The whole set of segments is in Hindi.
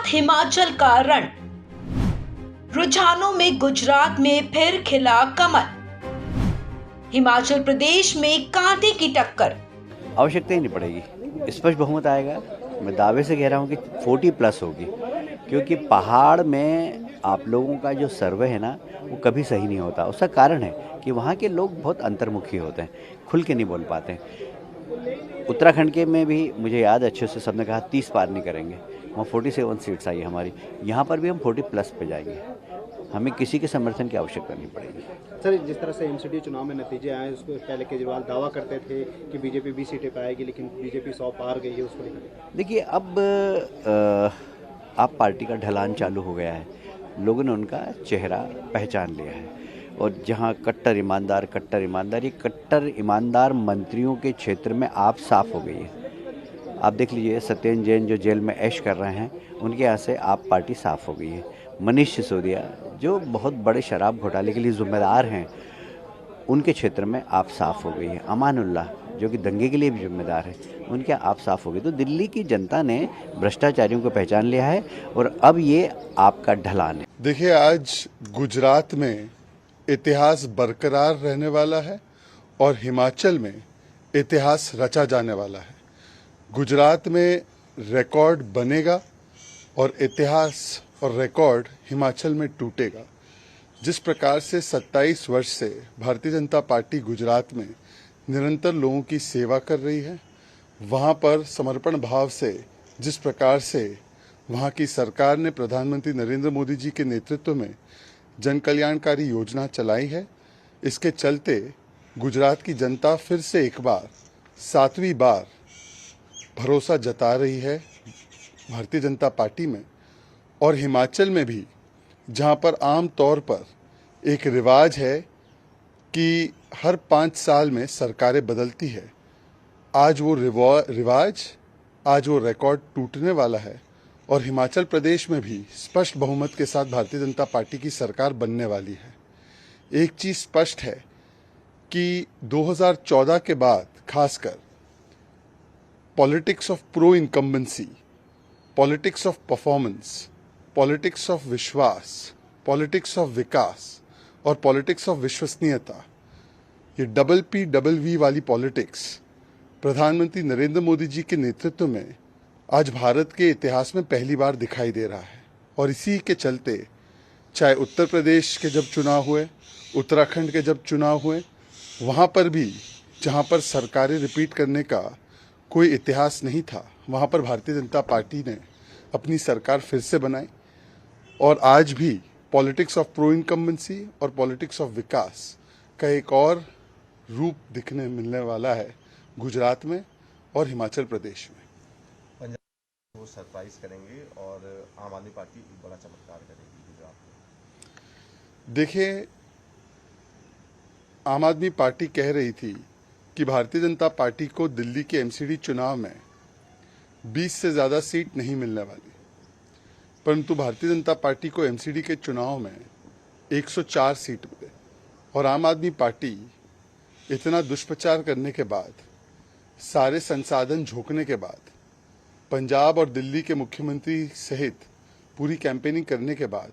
हिमाचल का रण। रुझानों में गुजरात में फिर खिला कमल। हिमाचल प्रदेश में कांटे की टक्कर। आवश्यकता ही नहीं पड़ेगी, स्पष्ट बहुमत आएगा। मैं दावे से कह रहा हूँ कि 40+ होगी, क्योंकि पहाड़ में आप लोगों का जो सर्वे है ना, वो कभी सही नहीं होता। उसका कारण है कि वहाँ के लोग बहुत अंतर्मुखी होते हैं, खुल के नहीं बोल पाते हैं। उत्तराखंड के में भी मुझे याद अच्छे से सबने कहा 30 पार नहीं करेंगे, वहाँ 47 सीट्स आई हमारी। यहाँ पर भी हम 40+ पे जाएंगे, हमें किसी के समर्थन की आवश्यकता नहीं पड़ेगी। सर, जिस तरह से एमसीडी चुनाव में नतीजे आए, उसको पहले केजरीवाल दावा करते थे कि बीजेपी 20 सीटें पे आएगी, लेकिन बीजेपी 100 पार गई है। उसको लेकर देखिए, अब आप पार्टी का ढलान चालू हो गया है, लोगों ने उनका चेहरा पहचान लिया है। और जहां कट्टर ईमानदार ये कट्टर ईमानदार मंत्रियों के क्षेत्र में आप साफ हो गई है। आप देख लीजिए, सत्येंद्र जैन जो जेल में ऐश कर रहे हैं, उनके यहाँ से आप पार्टी साफ हो गई है। मनीष सिसोदिया जो बहुत बड़े शराब घोटाले के लिए जिम्मेदार हैं, उनके क्षेत्र में आप साफ हो गई है। अमानुल्लाह जो कि दंगे के लिए भी जिम्मेदार है, उनके आप साफ हो गई। तो दिल्ली की जनता ने भ्रष्टाचारियों को पहचान लिया है और अब ये आपका ढलान है। देखिए, आज गुजरात में इतिहास बरकरार रहने वाला है और हिमाचल में इतिहास रचा जाने वाला है। गुजरात में रिकॉर्ड बनेगा और इतिहास और रिकॉर्ड हिमाचल में टूटेगा। जिस प्रकार से 27 वर्ष से भारतीय जनता पार्टी गुजरात में निरंतर लोगों की सेवा कर रही है, वहां पर समर्पण भाव से जिस प्रकार से वहां की सरकार ने प्रधानमंत्री नरेंद्र मोदी जी के नेतृत्व में जन कल्याणकारी योजना चलाई है, इसके चलते गुजरात की जनता फिर से एक बार 7वीं बार भरोसा जता रही है भारतीय जनता पार्टी में। और हिमाचल में भी, जहां पर आम तौर पर एक रिवाज है कि हर 5 साल में सरकारें बदलती है, आज वो रिवाज, आज वो रिकॉर्ड टूटने वाला है और हिमाचल प्रदेश में भी स्पष्ट बहुमत के साथ भारतीय जनता पार्टी की सरकार बनने वाली है। एक चीज स्पष्ट है कि 2014 के बाद खासकर politics of pro incumbency, politics of performance, politics of विश्वास, पॉलिटिक्स ऑफ विकास और पॉलिटिक्स ऑफ विश्वसनीयता, ये PPV वाली पॉलिटिक्स प्रधानमंत्री नरेंद्र मोदी जी के नेतृत्व में आज भारत के इतिहास में पहली बार दिखाई दे रहा है। और इसी के चलते चाहे उत्तर प्रदेश के जब चुनाव हुए, उत्तराखंड के जब चुनाव हुए, वहाँ पर भी जहाँ पर सरकारें रिपीट करने का कोई इतिहास नहीं था, वहाँ पर भारतीय जनता पार्टी ने अपनी सरकार फिर से बनाई। और आज भी पॉलिटिक्स ऑफ प्रो इनकम्बेंसी और पॉलिटिक्स ऑफ विकास का एक और रूप दिखने मिलने वाला है गुजरात में और हिमाचल प्रदेश में। पंजाब वो सरप्राइज करेंगे और आम आदमी पार्टी एक बड़ा चमत्कार करेगी गुजरात में। देखिए, आम आदमी पार्टी कह रही थी कि भारतीय जनता पार्टी को दिल्ली के एमसीडी चुनाव में 20 से ज़्यादा सीट नहीं मिलने वाली, परंतु भारतीय जनता पार्टी को एमसीडी के चुनाव में 104 सीट मिले। और आम आदमी पार्टी इतना दुष्प्रचार करने के बाद, सारे संसाधन झोंकने के बाद, पंजाब और दिल्ली के मुख्यमंत्री सहित पूरी कैंपेनिंग करने के बाद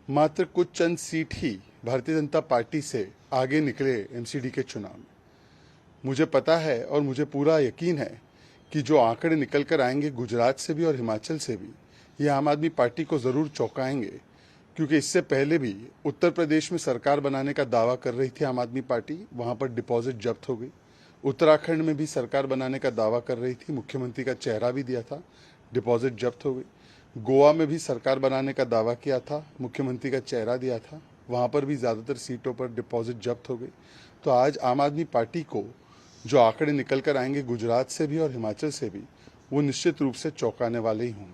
मात्र कुछ चंद सीट ही भारतीय जनता पार्टी से आगे निकले एमसीडी के चुनाव में। मुझे पता है और मुझे पूरा यकीन है कि जो आंकड़े निकल कर आएंगे गुजरात से भी और हिमाचल से भी, ये आम आदमी पार्टी को ज़रूर चौंकाएंगे। क्योंकि इससे पहले भी उत्तर प्रदेश में सरकार बनाने का दावा कर रही थी आम आदमी पार्टी, वहाँ पर डिपॉजिट जब्त हो गई। उत्तराखंड में भी सरकार बनाने का दावा कर रही थी, मुख्यमंत्री का चेहरा भी दिया था, डिपॉजिट जब्त हो गई। गोवा में भी सरकार बनाने का दावा किया था, मुख्यमंत्री का चेहरा दिया था, वहाँ पर भी ज़्यादातर सीटों पर डिपॉजिट जब्त हो गई। तो आज आम आदमी पार्टी को जो आंकड़े निकल कर आएंगे गुजरात से भी और हिमाचल से भी, वो निश्चित रूप से चौंकाने वाले ही होंगे।